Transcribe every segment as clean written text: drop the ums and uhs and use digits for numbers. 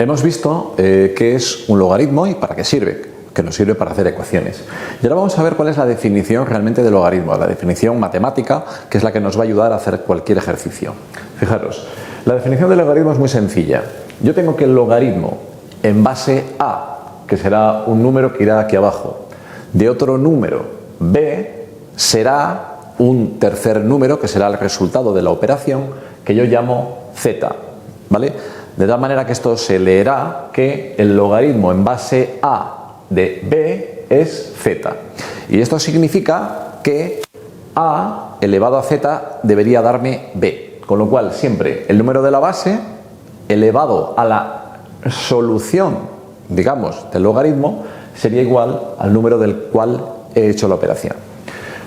hemos visto qué es un logaritmo y para qué sirve, que nos sirve para hacer ecuaciones. Y ahora vamos a ver cuál es la definición realmente de logaritmo, la definición matemática, que es la que nos va a ayudar a hacer cualquier ejercicio. Fijaros, la definición de logaritmo es muy sencilla. Yo tengo que el logaritmo en base a, que será un número que irá aquí abajo, de otro número b, será un tercer número que será el resultado de la operación que yo llamo z, ¿vale? De tal manera que esto se leerá que el logaritmo en base a de b es z. Y esto significa que a elevado a z debería darme b. Con lo cual siempre el número de la base elevado a la solución, digamos, del logaritmo sería igual al número del cual he hecho la operación.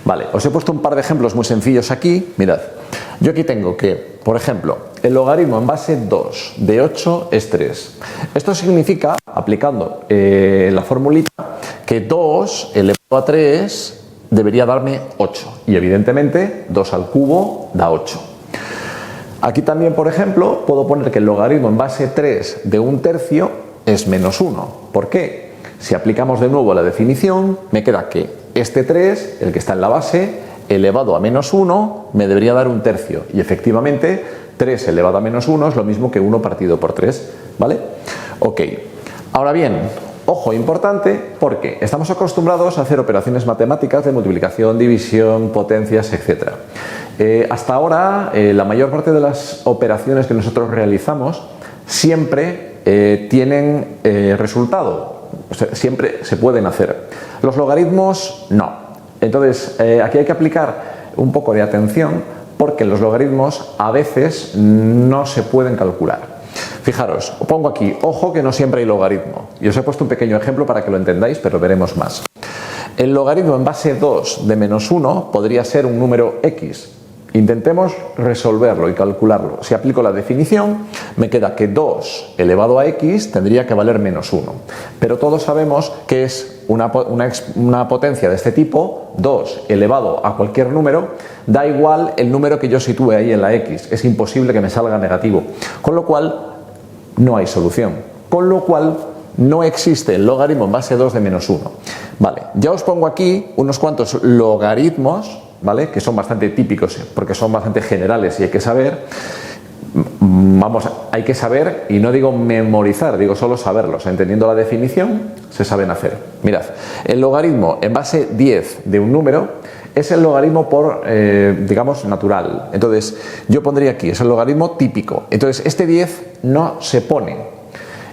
Vale, os he puesto un par de ejemplos muy sencillos aquí. Mirad, yo aquí tengo que, por ejemplo, el logaritmo en base 2 de 8 es 3. Esto significa, aplicando la formulita, que 2 elevado a 3 debería darme 8. Y evidentemente 2 al cubo da 8. Aquí también, por ejemplo, puedo poner que el logaritmo en base 3 de 1/3 es menos 1. ¿Por qué? Si aplicamos de nuevo la definición, me queda que este 3, el que está en la base, elevado a menos 1, me debería dar 1/3. Y efectivamente, 3 elevado a menos 1 es lo mismo que 1 partido por 3. ¿Vale? Ok. Ahora bien, ojo importante, porque estamos acostumbrados a hacer operaciones matemáticas de multiplicación, división, potencias, etc. Hasta ahora, la mayor parte de las operaciones que nosotros realizamos siempre tienen resultado. O sea, siempre se pueden hacer. Los logaritmos no. Entonces, aquí hay que aplicar un poco de atención porque los logaritmos a veces no se pueden calcular. Fijaros, pongo aquí, ojo que no siempre hay logaritmo. Y os he puesto un pequeño ejemplo para que lo entendáis, pero veremos más. El logaritmo en base 2 de menos 1 podría ser un número x. Intentemos resolverlo y calcularlo. Si aplico la definición, me queda que 2 elevado a x tendría que valer menos 1. Pero todos sabemos que es una potencia de este tipo, 2 elevado a cualquier número, da igual el número que yo sitúe ahí en la x. Es imposible que me salga negativo. Con lo cual, no hay solución. Con lo cual, no existe el logaritmo en base 2 de menos 1. Vale, ya os pongo aquí unos cuantos logaritmos, ¿vale? Que son bastante típicos porque son bastante generales y hay que saber, hay que saber y no digo memorizar, digo solo saberlos. Entendiendo la definición se saben hacer. Mirad, el logaritmo en base 10 de un número es el logaritmo por, digamos, natural. Entonces yo pondría aquí, es el logaritmo típico. Entonces este 10 no se pone,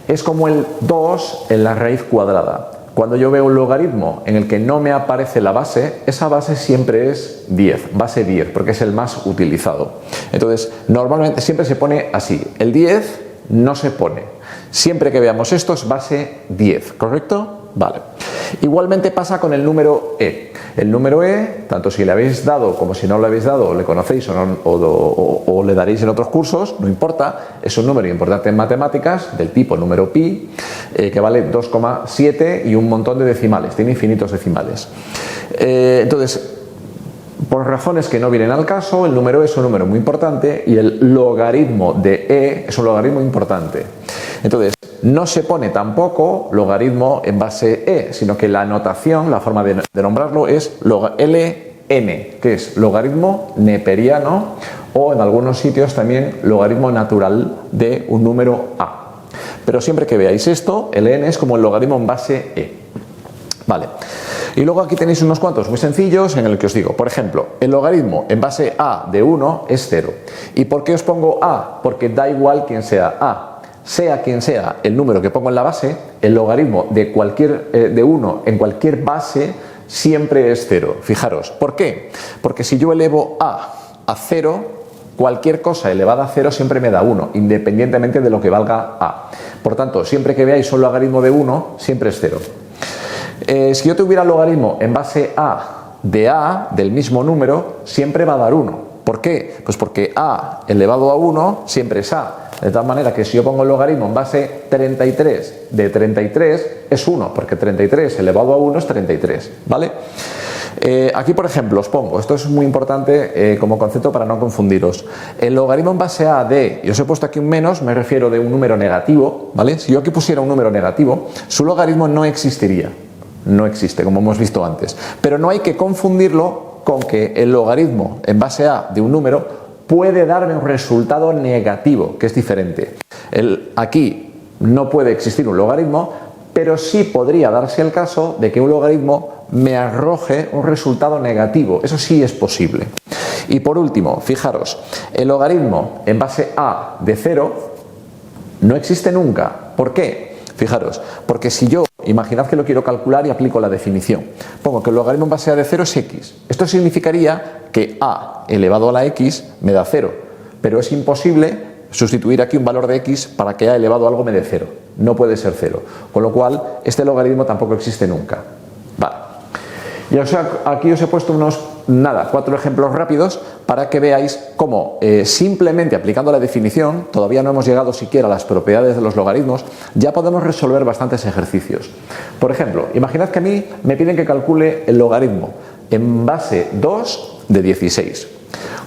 es como el 2 en la raíz cuadrada. Cuando yo veo un logaritmo en el que no me aparece la base, esa base siempre es 10, base 10, porque es el más utilizado. Entonces, normalmente siempre se pone así. El 10 no se pone. Siempre que veamos esto es base 10, ¿correcto? Vale. Igualmente pasa con el número e. El número e, tanto si le habéis dado como si no lo habéis dado, le conocéis o le daréis en otros cursos, no importa, es un número importante en matemáticas del tipo número pi, que vale 2,7 y un montón de decimales, tiene infinitos decimales. Entonces, por razones que no vienen al caso, el número e es un número muy importante y el logaritmo de e es un logaritmo importante. Entonces, no se pone tampoco logaritmo en base e, sino que la notación, la forma de nombrarlo es LN, que es logaritmo neperiano o en algunos sitios también logaritmo natural de un número a. Pero siempre que veáis esto, LN es como el logaritmo en base e. Vale. Y luego aquí tenéis unos cuantos muy sencillos en el que os digo, por ejemplo, el logaritmo en base a de 1 es 0. ¿Y por qué os pongo a? Porque da igual quién sea a. Sea quien sea el número que pongo en la base, el logaritmo de 1 en cualquier base siempre es 0. Fijaros, ¿por qué? Porque si yo elevo a 0, cualquier cosa elevada a 0 siempre me da 1, independientemente de lo que valga a. Por tanto, siempre que veáis un logaritmo de 1, siempre es 0. Si yo tuviera logaritmo en base a del mismo número, siempre va a dar 1. ¿Por qué? Pues porque a elevado a 1 siempre es a. De tal manera que si yo pongo el logaritmo en base 33 de 33 es 1, porque 33 elevado a 1 es 33, ¿vale? Aquí, por ejemplo, os pongo, esto es muy importante como concepto para no confundiros. El logaritmo en base a de, y os he puesto aquí un menos, me refiero de un número negativo, ¿vale? Si yo aquí pusiera un número negativo, su logaritmo no existiría. No existe, como hemos visto antes. Pero no hay que confundirlo con que el logaritmo en base a de un número puede darme un resultado negativo, que es diferente. Aquí no puede existir un logaritmo, pero sí podría darse el caso de que un logaritmo me arroje un resultado negativo. Eso sí es posible. Y por último, fijaros, el logaritmo en base a de 0 no existe nunca. ¿Por qué? Fijaros, porque si yo, imaginad que lo quiero calcular y aplico la definición, pongo que el logaritmo en base a de 0 es x. Esto significaría que a elevado a la x me da 0, pero es imposible sustituir aquí un valor de x para que a elevado a algo me dé 0. No puede ser 0, con lo cual este logaritmo tampoco existe nunca. Vale. Y aquí os he puesto unos, 4 ejemplos rápidos para que veáis cómo simplemente aplicando la definición, todavía no hemos llegado siquiera a las propiedades de los logaritmos, ya podemos resolver bastantes ejercicios. Por ejemplo, imaginad que a mí me piden que calcule el logaritmo en base 2 de 16.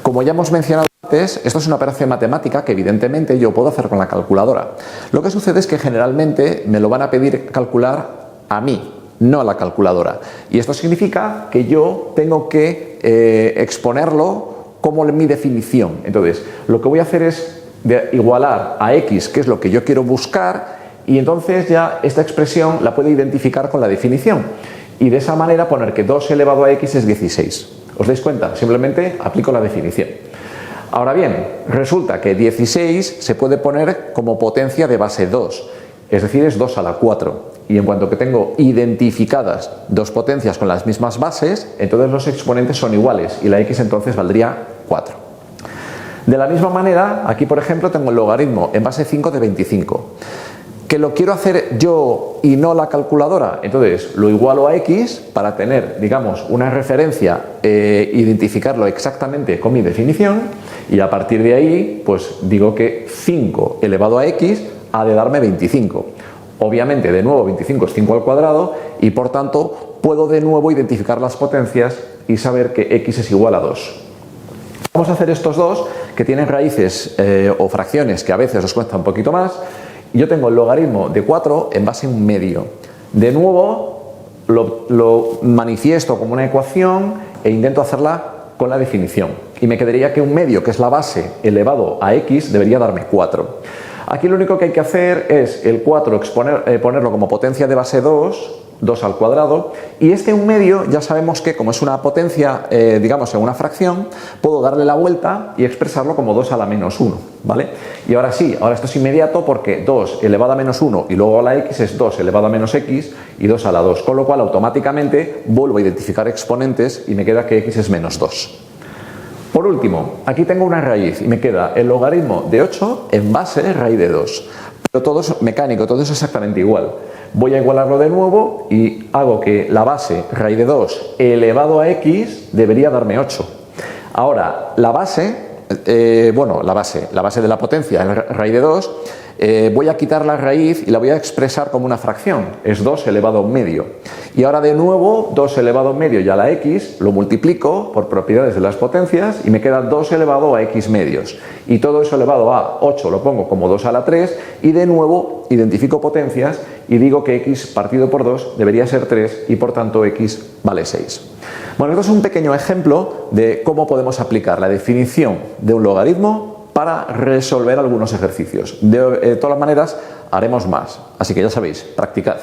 Como ya hemos mencionado antes, esto es una operación matemática que evidentemente yo puedo hacer con la calculadora. Lo que sucede es que generalmente me lo van a pedir calcular a mí, no a la calculadora. Y esto significa que yo tengo que exponerlo como mi definición. Entonces, lo que voy a hacer es igualar a x, que es lo que yo quiero buscar, y entonces ya esta expresión la puedo identificar con la definición. Y de esa manera poner que 2 elevado a x es 16. ¿Os dais cuenta? Simplemente aplico la definición. Ahora bien, resulta que 16 se puede poner como potencia de base 2, es decir, es 2 a la 4. Y en cuanto que tengo identificadas dos potencias con las mismas bases, entonces los exponentes son iguales y la x entonces valdría 4. De la misma manera, aquí por ejemplo tengo el logaritmo en base 5 de 25. Que lo quiero hacer yo y no la calculadora, entonces lo igualo a x para tener, digamos, una referencia, identificarlo exactamente con mi definición, y a partir de ahí pues digo que 5 elevado a x ha de darme 25. Obviamente, de nuevo, 25 es 5 al cuadrado y por tanto puedo de nuevo identificar las potencias y saber que x es igual a 2. Vamos a hacer estos dos que tienen raíces o fracciones que a veces os cuesta un poquito más. Yo tengo el logaritmo de 4 en base a un medio. De nuevo lo manifiesto como una ecuación e intento hacerla con la definición. Y me quedaría que un medio, que es la base, elevado a x, debería darme 4. Aquí lo único que hay que hacer es el 4 ponerlo como potencia de base 2, 2 al cuadrado, y este un medio ya sabemos que como es una potencia, digamos en una fracción, puedo darle la vuelta y expresarlo como 2 a la menos 1, ¿vale? Y ahora sí, ahora esto es inmediato porque 2 elevado a menos 1 y luego a la x es 2 elevado a menos x y 2 a la 2, con lo cual automáticamente vuelvo a identificar exponentes y me queda que x es menos 2. Por último, aquí tengo una raíz y me queda el logaritmo de 8 en base raíz de 2. Pero todo es mecánico, todo es exactamente igual. Voy a igualarlo de nuevo y hago que la base raíz de 2 elevado a x debería darme 8. Ahora, la base de la potencia, raíz de 2, voy a quitar la raíz y la voy a expresar como una fracción, es 2 elevado a un medio. Y ahora de nuevo 2 elevado a un medio y a la x lo multiplico por propiedades de las potencias y me queda 2 elevado a x medios. Y todo eso elevado a 8 lo pongo como 2 a la 3 y de nuevo identifico potencias y digo que x partido por 2 debería ser 3 y por tanto x vale 6. Bueno, esto es un pequeño ejemplo de cómo podemos aplicar la definición de un logaritmo para resolver algunos ejercicios. De todas maneras, haremos más. Así que ya sabéis, practicad.